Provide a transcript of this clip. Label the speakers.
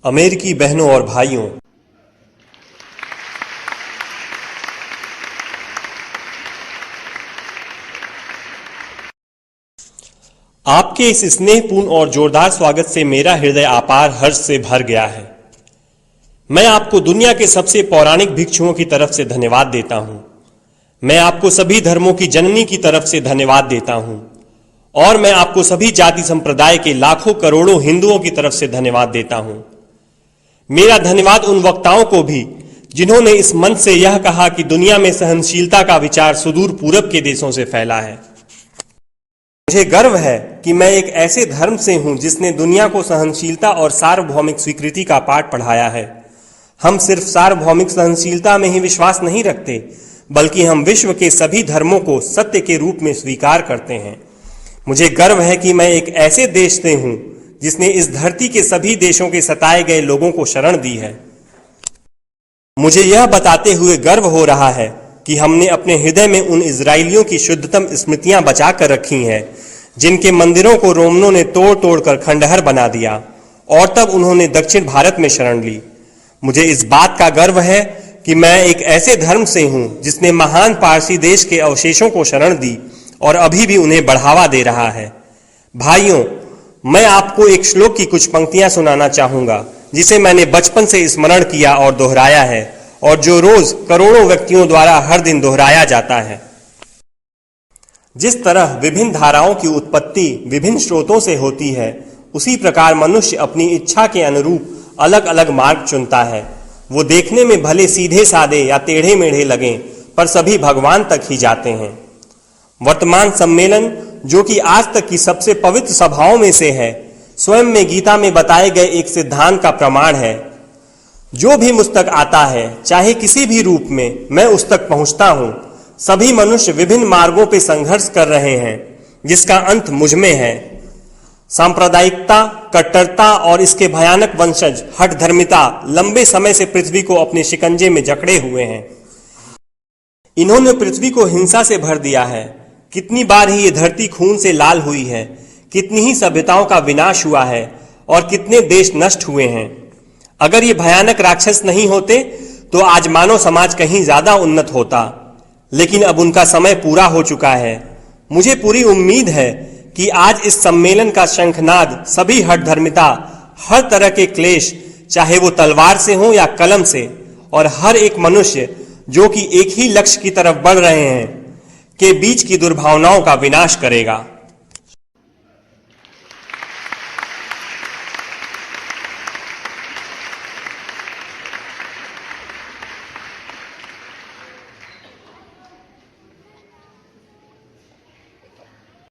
Speaker 1: अमेरिकी बहनों और भाइयों, आपके इस स्नेहपूर्ण और जोरदार स्वागत से मेरा हृदय अपार हर्ष से भर गया है। मैं आपको दुनिया के सबसे पौराणिक भिक्षुओं की तरफ से धन्यवाद देता हूं। मैं आपको सभी धर्मों की जननी की तरफ से धन्यवाद देता हूं और मैं आपको सभी जाति संप्रदाय के लाखों करोड़ों हिंदुओं की तरफ से धन्यवाद देता हूं। मेरा धन्यवाद उन वक्ताओं को भी जिन्होंने इस मंच से यह कहा कि दुनिया में सहनशीलता का विचार सुदूर पूरब के देशों से फैला है। मुझे गर्व है कि मैं एक ऐसे धर्म से हूं जिसने दुनिया को सहनशीलता और सार्वभौमिक स्वीकृति का पाठ पढ़ाया है। हम सिर्फ सार्वभौमिक सहनशीलता में ही विश्वास नहीं रखते, बल्कि हम विश्व के सभी धर्मों को सत्य के रूप में स्वीकार करते हैं। मुझे गर्व है कि मैं एक ऐसे देश से हूं जिसने इस धरती के सभी देशों के सताए गए लोगों को शरण दी है। मुझे यह बताते हुए गर्व हो रहा है कि हमने अपने हृदय में उन इजरायलियों की शुद्धतम स्मृतियां बचा कर रखी हैं जिनके मंदिरों को रोमनों ने तोड़ तोड़ कर खंडहर बना दिया और तब उन्होंने दक्षिण भारत में शरण ली। मुझे इस बात का गर्व है कि मैं एक ऐसे धर्म से हूं जिसने महान पारसी देश के अवशेषों को शरण दी और अभी भी उन्हें बढ़ावा दे रहा है। भाइयों, मैं आपको एक श्लोक की कुछ पंक्तियां सुनाना चाहूंगा जिसे मैंने बचपन से स्मरण किया और दोहराया है और जो रोज करोड़ों व्यक्तियों द्वारा हर दिन दोहराया जाता है। जिस तरह विभिन्न धाराओं की उत्पत्ति विभिन्न स्रोतों से होती है, उसी प्रकार मनुष्य अपनी इच्छा के अनुरूप अलग अलग मार्ग चुनता है। वो देखने में भले सीधे साधे या टेढ़े मेढ़े लगें, पर सभी भगवान तक ही जाते हैं। वर्तमान सम्मेलन, जो कि आज तक की सबसे पवित्र सभाओं में से है, स्वयं में गीता में बताए गए एक सिद्धांत का प्रमाण है। जो भी मुझ तक आता है, चाहे किसी भी रूप में, मैं उस तक पहुंचता हूं। सभी मनुष्य विभिन्न मार्गों पर संघर्ष कर रहे हैं, जिसका अंत मुझ में है। सांप्रदायिकता, कट्टरता और इसके भयानक वंशज हठधर्मिता लंबे समय से पृथ्वी को अपने शिकंजे में जकड़े हुए हैं। इन्होंने पृथ्वी को हिंसा से भर दिया है। कितनी बार ही ये धरती खून से लाल हुई है, कितनी ही सभ्यताओं का विनाश हुआ है और कितने देश नष्ट हुए हैं। अगर ये भयानक राक्षस नहीं होते तो आज मानव समाज कहीं ज्यादा उन्नत होता, लेकिन अब उनका समय पूरा हो चुका है। मुझे पूरी उम्मीद है कि आज इस सम्मेलन का शंखनाद सभी हठधर्मिता, हर तरह के क्लेश, चाहे वो तलवार से हो या कलम से, और हर एक मनुष्य जो कि एक ही लक्ष्य की तरफ बढ़ रहे हैं, के बीच की दुर्भावनाओं का विनाश करेगा।